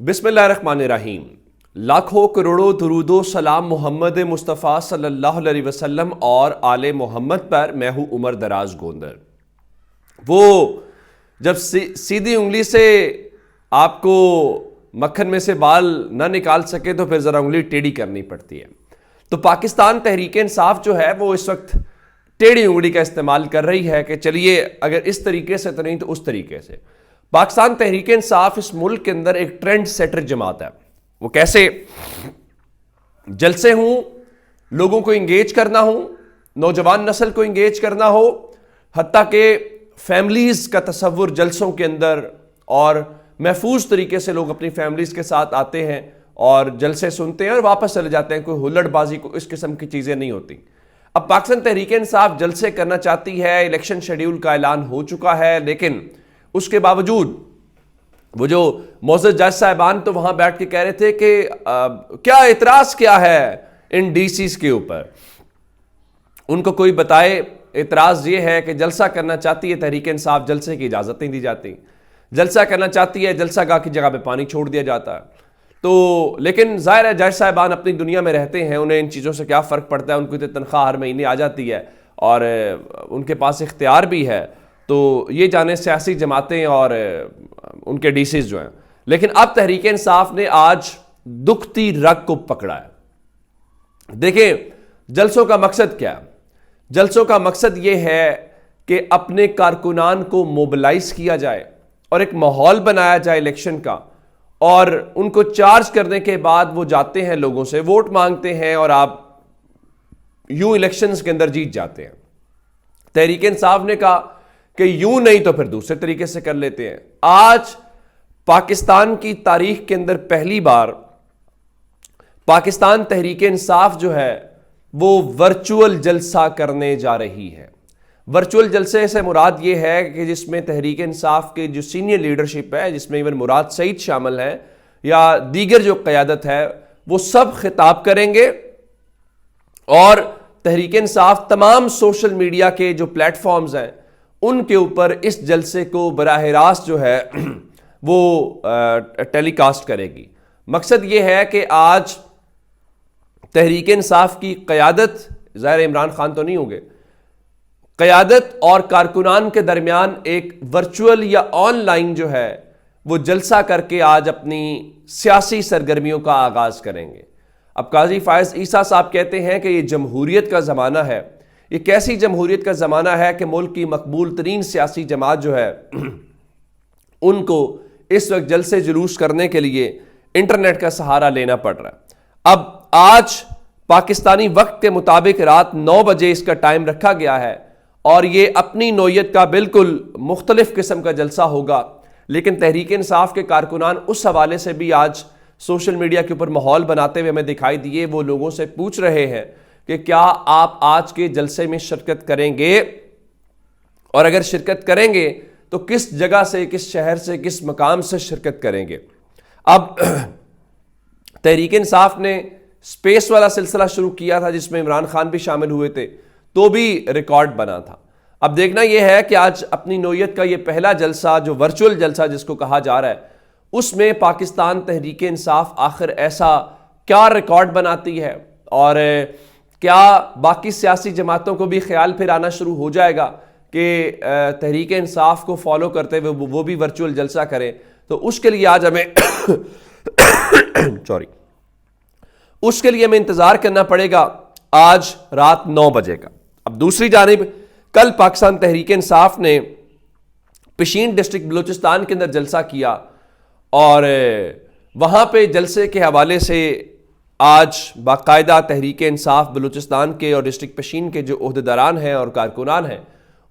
बिस्मिल्लाहिर्रहमानिर्रहीम। लाखों करोड़ों दुरूदो सलाम मोहम्मद मुस्तफ़ा सल्लल्लाहु अलैहि वसल्लम और आले मोहम्मद पर। मैं हूं उमर दराज गोंदर। वो जब सीधी उंगली से आपको मक्खन में से बाल ना निकाल सके तो फिर ज़रा उंगली टेढ़ी करनी पड़ती है। तो पाकिस्तान तहरीक इंसाफ जो है वो इस वक्त टेढ़ी उंगली का इस्तेमाल कर रही है कि चलिए अगर इस तरीके से तो नहीं तो उस तरीके से। पाकिस्तान तहरीक इंसाफ इस मुल्क के अंदर एक ट्रेंड सेटर जमात है। वो कैसे? जलसे हूं, लोगों को इंगेज करना हो, नौजवान नस्ल को इंगेज करना हो, हत्ता के फैमिलीज का तस्वुर जलसों के अंदर, और महफूज तरीके से लोग अपनी फैमिलीज के साथ आते हैं और जलसे सुनते हैं और वापस चले जाते हैं। कोई हुल्लड़बाजी को इस किस्म की चीजें नहीं होती। अब पाकिस्तान तहरीक इंसाफ जलसे करना चाहती है। इलेक्शन शेड्यूल का ऐलान हो चुका है, लेकिन उसके बावजूद वो जो मोअज़्ज़ज़ जज साहिबान तो वहां बैठ के कह रहे थे कि क्या इतराज क्या है इन डीसीज के ऊपर। उनको कोई बताए। इतराज ये है कि जलसा करना चाहती है तहरीक इंसाफ, जलसे की इजाजत नहीं दी जाती। जलसा करना चाहती है, जलसा गाह की जगह पे पानी छोड़ दिया जाता है। तो लेकिन जाहिर है जज साहिबान अपनी दुनिया में रहते हैं, उन्हें इन चीज़ों से क्या फ़र्क पड़ता है। उनको तो तनख्वाह हर महीने आ जाती है और उनके पास इख्तियार भी है। तो ये जाने सियासी जमातें और उनके डीसीज जो हैं। लेकिन अब तहरीक इंसाफ ने आज दुखती रग को पकड़ा है। देखें जलसों का मकसद क्या है। जलसों का मकसद ये है कि अपने कारकुनान को मोबिलाइज किया जाए और एक माहौल बनाया जाए इलेक्शन का, और उनको चार्ज करने के बाद वो जाते हैं, लोगों से वोट मांगते हैं और आप यूं इलेक्शंस के अंदर जीत जाते हैं। तहरीक इंसाफ ने कहा कि यूं नहीं तो फिर दूसरे तरीके से कर लेते हैं। आज पाकिस्तान की तारीख के अंदर पहली बार पाकिस्तान तहरीक इंसाफ जो है वो वर्चुअल जलसा करने जा रही है। वर्चुअल जलसे से मुराद ये है कि जिसमें तहरीक इंसाफ के जो सीनियर लीडरशिप है, जिसमें इवन मुराद सईद शामिल है या दीगर जो क़यादत है, वो सब खिताब करेंगे और तहरीक इंसाफ तमाम सोशल मीडिया के जो प्लेटफॉर्म्स हैं उनके ऊपर इस जलसे को बराह रास्त जो है वो टेलीकास्ट करेगी। मकसद ये है कि आज तहरीक इंसाफ की क़यादत, ज़ाहिर इमरान खान तो नहीं होंगे, क़यादत और कारकुनान के दरमियान एक वर्चुअल या ऑनलाइन जो है वो जलसा करके आज अपनी सियासी सरगर्मियों का आगाज़ करेंगे। अब काजी फायज ईसा साहब कहते हैं कि ये जमहूरियत का ज़माना है। ये कैसी जमहूरियत का ज़माना है कि मुल्क की मकबूल तरीन सियासी जमात जो है उनको इस वक्त जलसे जुलूस करने के लिए इंटरनेट का सहारा लेना पड़ रहा है। अब आज पाकिस्तानी वक्त के मुताबिक रात 9 बजे इसका टाइम रखा गया है और ये अपनी नौयत का बिल्कुल मुख्तलिफ किस्म का जलसा होगा। लेकिन तहरीक इंसाफ के कारकुनान उस हवाले से भी आज सोशल मीडिया के ऊपर माहौल बनाते हुए हमें दिखाई दिए। वो लोगों से पूछ रहे हैं कि क्या आप आज के जलसे में शिरकत करेंगे, और अगर शिरकत करेंगे तो किस जगह से, किस शहर से, किस मकाम से शिरकत करेंगे। अब तहरीक इंसाफ ने स्पेस वाला सिलसिला शुरू किया था जिसमें इमरान खान भी शामिल हुए थे, तो भी रिकॉर्ड बना था। अब देखना यह है कि आज अपनी नौयत का यह पहला जलसा, जो वर्चुअल जलसा जिसको कहा जा रहा है, उसमें पाकिस्तान तहरीक इंसाफ आखिर ऐसा क्या रिकॉर्ड बनाती है, और क्या बाकी सियासी जमातों को भी ख्याल फिर आना शुरू हो जाएगा कि तहरीक इंसाफ को फॉलो करते हुए वो भी वर्चुअल जलसा करें। तो उसके लिए आज हमें उसके लिए हमें इंतजार करना पड़ेगा आज रात 9 बजे का। अब दूसरी जानिब कल पाकिस्तान तहरीक इंसाफ ने पिशीन डिस्ट्रिक्ट बलूचिस्तान के अंदर जलसा किया और वहां पे जलसे के हवाले से आज बाकायदा तहरीक इंसाफ बलूचिस्तान के और डिस्ट्रिक्ट पिशीन के जो ओहदेदारान हैं और कारकुनान हैं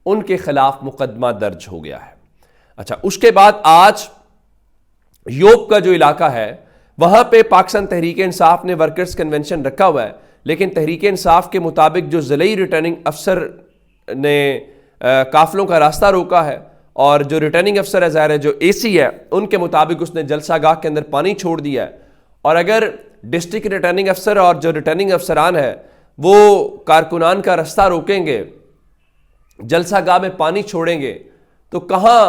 उनके खिलाफ मुकदमा दर्ज हो गया है। अच्छा, उसके बाद आज योब का जो इलाका है वहां पे पाकिस्तान तहरीक इंसाफ ने वर्कर्स कन्वेंशन रखा हुआ है, लेकिन तहरीक इंसाफ के मुताबिक जो ज़िले रिटर्निंग अफसर ने काफिलों का रास्ता रोका है, और जो रिटर्निंग अफसर है, ज़ाहिर है जो एसी है, उनके मुताबिक उसने जलसा गाह के अंदर पानी छोड़ दिया है। और अगर डिस्ट्रिक्ट रिटर्निंग अफसर और जो रिटर्निंग अफसरान है वो कारकुनान का रास्ता रोकेंगे, जलसा गाह में पानी छोड़ेंगे, तो कहाँ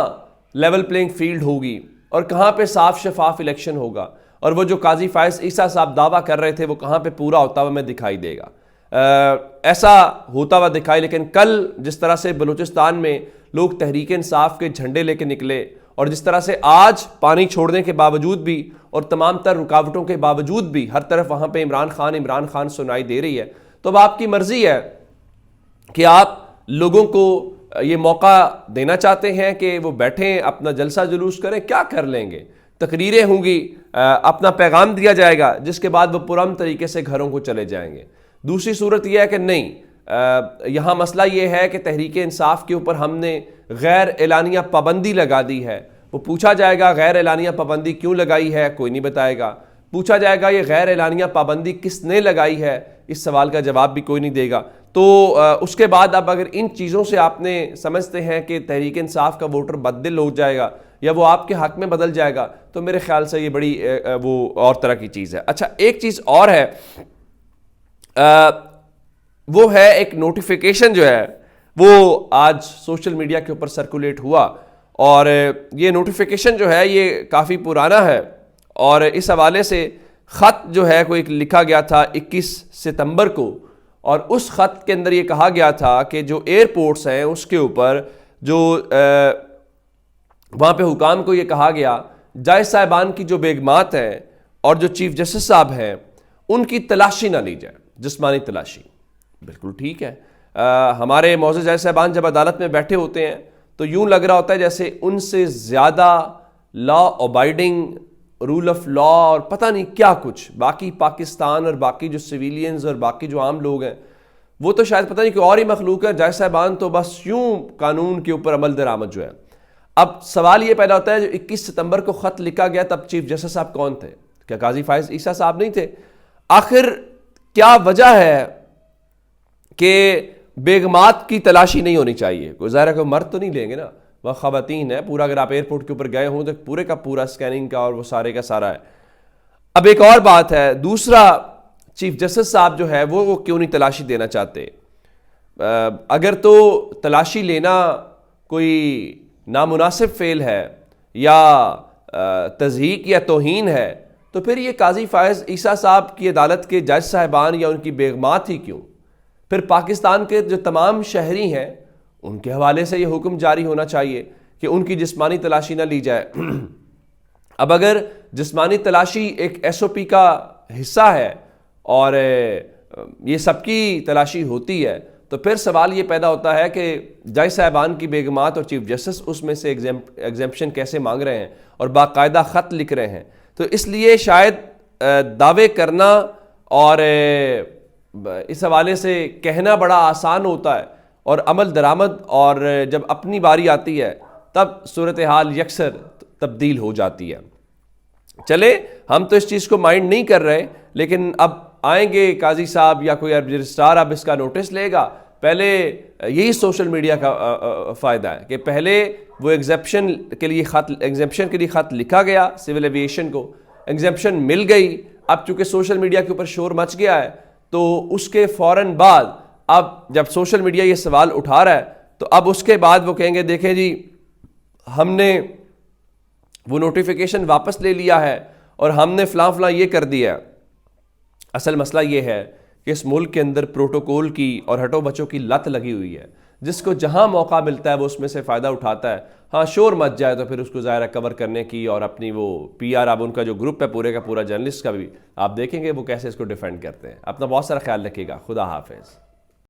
लेवल प्लेइंग फील्ड होगी और कहाँ पे साफ शफाफ इलेक्शन होगा, और वो जो काजी फायज ईसा साहब दावा कर रहे थे वो कहाँ पे पूरा होता हुआ हमें दिखाई देगा। ऐसा होता हुआ दिखाई। लेकिन कल जिस तरह से बलूचिस्तान में लोग तहरीक इंसाफ के झंडे लेके निकले, और जिस तरह से आज पानी छोड़ने के बावजूद भी और तमाम तर रुकावटों के बावजूद भी हर तरफ वहाँ पे इमरान खान सुनाई दे रही है, तो अब आपकी मर्जी है कि आप लोगों को ये मौका देना चाहते हैं कि वो बैठें, अपना जलसा जुलूस करें, क्या कर लेंगे, तकरीरें होंगी, अपना पैगाम दिया जाएगा, जिसके बाद वो पुरअमन तरीके से घरों को चले जाएंगे। दूसरी सूरत यह है कि नहीं, यहाँ मसला ये है कि तहरीक इंसाफ के ऊपर हमने गैर एलानिया पाबंदी लगा दी है। वो पूछा जाएगा गैर एलानिया पाबंदी क्यों लगाई है, कोई नहीं बताएगा। पूछा जाएगा ये गैर एलानिया पाबंदी किसने लगाई है, इस सवाल का जवाब भी कोई नहीं देगा। तो उसके बाद अब अगर इन चीज़ों से आपने समझते हैं कि तहरीक इंसाफ का वोटर बददिल हो जाएगा या वो आपके हक में बदल जाएगा, तो मेरे ख्याल से ये बड़ी वो और तरह की चीज़ है। अच्छा, एक चीज़ और है, वो है एक नोटिफिकेशन जो है वो आज सोशल मीडिया के ऊपर सर्कुलेट हुआ, और ये नोटिफिकेशन जो है ये काफ़ी पुराना है, और इस हवाले से ख़त जो है कोई लिखा गया था 21 सितंबर को, और उस ख़त के अंदर ये कहा गया था कि जो एयरपोर्ट्स हैं उसके ऊपर जो वहाँ पे हुकाम को ये कहा गया जज साहिबान की जो बेगमात हैं और जो चीफ जस्टिस साहब हैं उनकी तलाशी ना ली जाए, जिस्मानी तलाशी। बिल्कुल ठीक है। हमारे मौजूद जज साहिबान जब अदालत में बैठे होते हैं तो यूं लग रहा होता है जैसे उनसे ज़्यादा law abiding, rule of law और पता नहीं क्या कुछ बाकी पाकिस्तान और बाकी जो सिविलियंस और बाकी जो आम लोग हैं वो तो शायद पता नहीं कि और ही मखलूक है। जज साहिबान तो बस यूं कानून के ऊपर अमल दरामद जो है। अब सवाल ये पैदा होता है, जो 21 सितंबर को ख़त लिखा गया तब चीफ जस्टिस साहब कौन थे? क्या काजी फायज ईसा साहब नहीं थे? आखिर क्या वजह है कि बेगमात की तलाशी नहीं होनी चाहिए? कोई ज़ाहिर है कोई मर्द तो नहीं लेंगे ना, वह ख़वातीन है। पूरा अगर आप एयरपोर्ट के ऊपर गए हों तो पूरे का पूरा स्कैनिंग का और वो सारे का सारा है। अब एक और बात है, दूसरा चीफ जस्टिस साहब जो है वो क्यों नहीं तलाशी देना चाहते? अगर तो तलाशी लेना कोई नामुनासिब फेल है या तज़हीक या तौहीन है, तो फिर ये काजी फायज ईसा साहब की अदालत के जज साहिबान या उनकी बेगमात ही क्यों? फिर पाकिस्तान के जो तमाम शहरी हैं उनके हवाले से ये हुक्म जारी होना चाहिए कि उनकी जिस्मानी तलाशी ना ली जाए। अब अगर जिस्मानी तलाशी एक SOP का हिस्सा है और ये सबकी तलाशी होती है, तो फिर सवाल ये पैदा होता है कि जज साहिबान की बेगमात और चीफ जस्टिस उसमें से एग्जेम्पशन कैसे मांग रहे हैं और बाकायदा ख़त लिख रहे हैं। तो इसलिए शायद दावे करना और इस हवाले से कहना बड़ा आसान होता है और अमल दरामद और जब अपनी बारी आती है तब सूरत हाल यकसर तब्दील हो जाती है। चले, हम तो इस चीज़ को माइंड नहीं कर रहे, लेकिन अब आएंगे काजी साहब या कोई रजिस्ट्रार अब इसका नोटिस लेगा। पहले यही सोशल मीडिया का फ़ायदा है कि पहले वो एग्जेप्शन के लिए ख़त लिखा गया, सिविल एविएशन को एग्जेप्शन मिल गई। अब चूँकि सोशल मीडिया के ऊपर शोर मच गया है, तो उसके फ़ौरन बाद अब जब सोशल मीडिया ये सवाल उठा रहा है, तो अब उसके बाद वो कहेंगे देखें जी, हमने वो नोटिफिकेशन वापस ले लिया है और हमने फ़लाँ ये कर दिया। असल मसला ये है कि इस मुल्क के अंदर प्रोटोकॉल की और हटो बचों की लत लगी हुई है, जिसको जहां मौका मिलता है वो उसमें से फ़ायदा उठाता है। हाँ, शोर मच जाए तो फिर उसको ज़ाहिर कवर करने की और अपनी वो PR, अब उनका जो ग्रुप है पूरे का पूरा जर्नलिस्ट का भी, आप देखेंगे वो कैसे इसको डिफेंड करते हैं। अपना बहुत सारा ख्याल रखिएगा। खुदा हाफिज़।